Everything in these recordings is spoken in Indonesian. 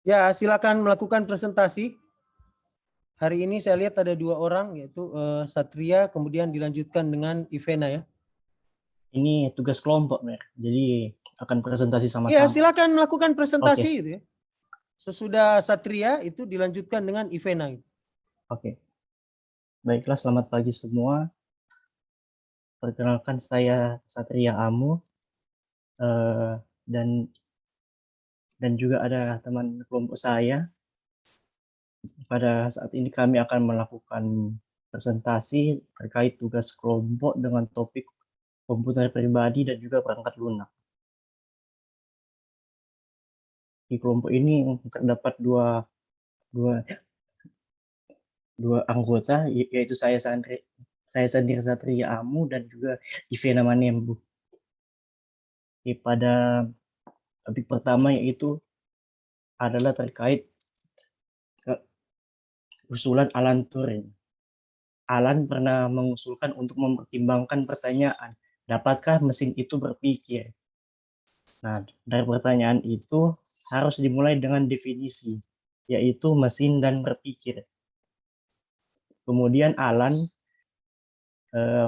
Ya, silakan melakukan presentasi. Hari ini saya lihat ada 2 orang, yaitu Satria, kemudian dilanjutkan dengan Ivena ya. Ini tugas kelompok, Mer. Jadi akan presentasi Ya, sama-sama. silakan melakukan presentasi Oke. gitu ya. Sesudah Satria itu dilanjutkan dengan Ivena. Oke. Baiklah, selamat pagi semua. Perkenalkan, saya Satria Amu, dan juga ada teman kelompok saya. Pada saat ini kami akan melakukan presentasi terkait tugas kelompok dengan topik komputer pribadi dan juga perangkat lunak. Di kelompok ini terdapat dua anggota, yaitu saya sendiri Satria Amu dan juga Ivena Manembu. Pada topik pertama yaitu adalah terkait usulan Alan Turing. Alan pernah mengusulkan untuk mempertimbangkan pertanyaan, dapatkah mesin itu berpikir? Nah, dari pertanyaan itu harus dimulai dengan definisi, yaitu mesin dan berpikir. Kemudian Alan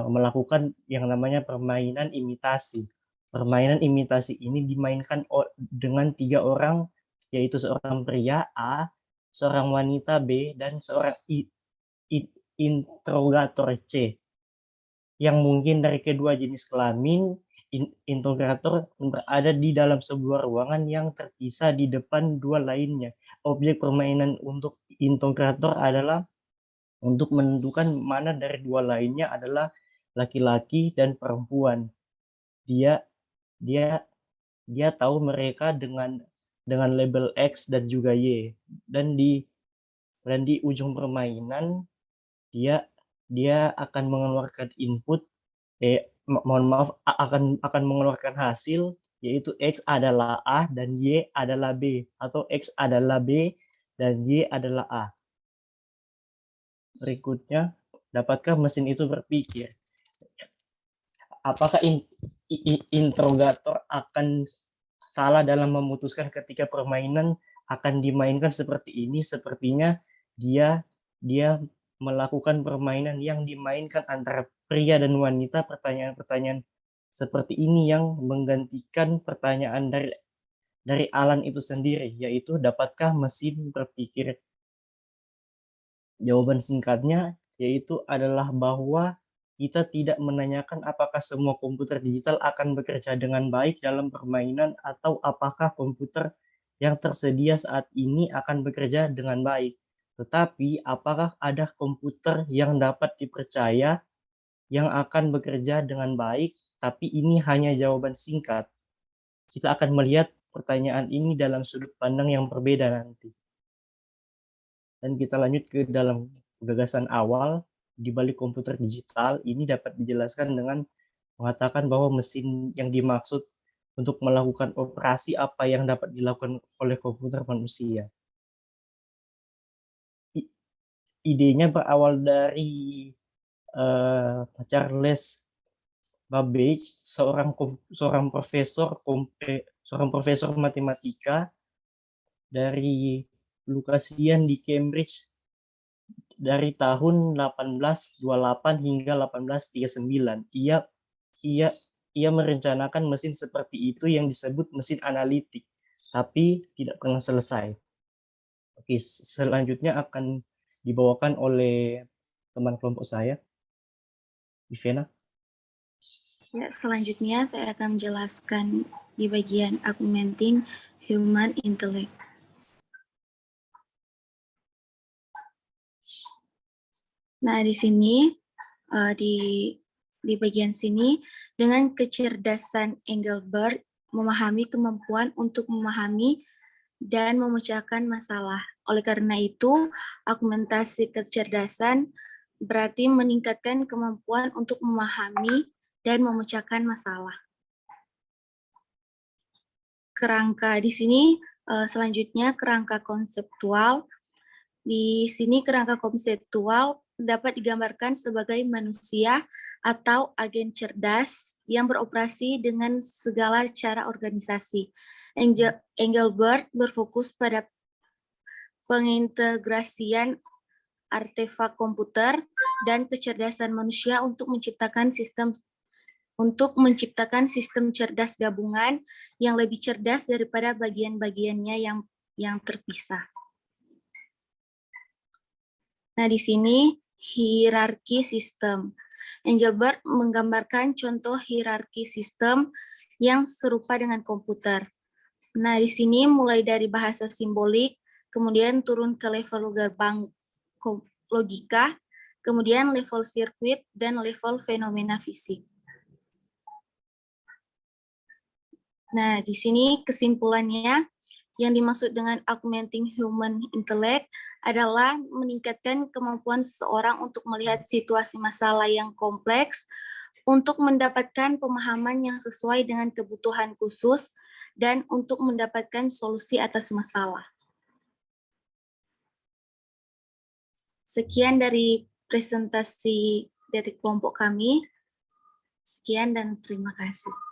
melakukan yang namanya permainan imitasi. Permainan imitasi ini dimainkan dengan 3 orang, yaitu seorang pria A, seorang wanita B, dan seorang interrogator C. Yang mungkin dari kedua jenis kelamin, interrogator berada di dalam sebuah ruangan yang terpisah di depan 2 lainnya. Objek permainan untuk interrogator adalah untuk menentukan mana dari 2 lainnya adalah laki-laki dan perempuan. Dia dia dia tahu mereka dengan label X dan juga Y, dan di ujung permainan dia akan mengeluarkan input, akan mengeluarkan hasil, yaitu X adalah A dan Y adalah B, atau X adalah B dan Y adalah A. Berikutnya, dapatkah mesin itu berpikir? Apakah interrogator akan salah dalam memutuskan ketika permainan akan dimainkan seperti ini? Sepertinya dia melakukan permainan yang dimainkan antara pria dan wanita. Pertanyaan-pertanyaan seperti ini yang menggantikan pertanyaan dari Alan itu sendiri, yaitu dapatkah mesin berpikir? Jawaban singkatnya yaitu adalah bahwa kita tidak menanyakan apakah semua komputer digital akan bekerja dengan baik dalam permainan, atau apakah komputer yang tersedia saat ini akan bekerja dengan baik. Tetapi apakah ada komputer yang dapat dipercaya yang akan bekerja dengan baik, tapi ini hanya jawaban singkat. Kita akan melihat pertanyaan ini dalam sudut pandang yang berbeda nanti. Dan kita lanjut ke dalam gagasan awal. Di balik komputer digital ini dapat dijelaskan dengan mengatakan bahwa mesin yang dimaksud untuk melakukan operasi apa yang dapat dilakukan oleh komputer manusia. Idenya berawal dari Charles Babbage, seorang profesor matematika dari Lucasian di Cambridge dari tahun 1828 hingga 1839. Ia merencanakan mesin seperti itu yang disebut mesin analitik, tapi tidak pernah selesai. Oke, selanjutnya akan dibawakan oleh teman kelompok saya, Ivena. Ya, selanjutnya saya akan menjelaskan di bagian augmenting human intellect. Nah, di sini di bagian sini, dengan kecerdasan Engelbart memahami kemampuan untuk memahami dan memecahkan masalah. Oleh karena itu, augmentasi kecerdasan berarti meningkatkan kemampuan untuk memahami dan memecahkan masalah. Kerangka di sini selanjutnya kerangka konseptual. Di sini kerangka konseptual dapat digambarkan sebagai manusia atau agen cerdas yang beroperasi dengan segala cara organisasi. Engelbart berfokus pada pengintegrasian artefak komputer dan kecerdasan manusia untuk menciptakan sistem cerdas gabungan yang lebih cerdas daripada bagian-bagiannya yang terpisah. Nah, di sini hierarki sistem. Engelbert menggambarkan contoh hierarki sistem yang serupa dengan komputer. Nah, di sini mulai dari bahasa simbolik, kemudian turun ke level gerbang logika, kemudian level sirkuit, dan level fenomena fisik. Nah, di sini kesimpulannya, yang dimaksud dengan augmenting human intellect adalah meningkatkan kemampuan seseorang untuk melihat situasi masalah yang kompleks, untuk mendapatkan pemahaman yang sesuai dengan kebutuhan khusus, dan untuk mendapatkan solusi atas masalah. Sekian dari presentasi dari kelompok kami. Sekian dan terima kasih.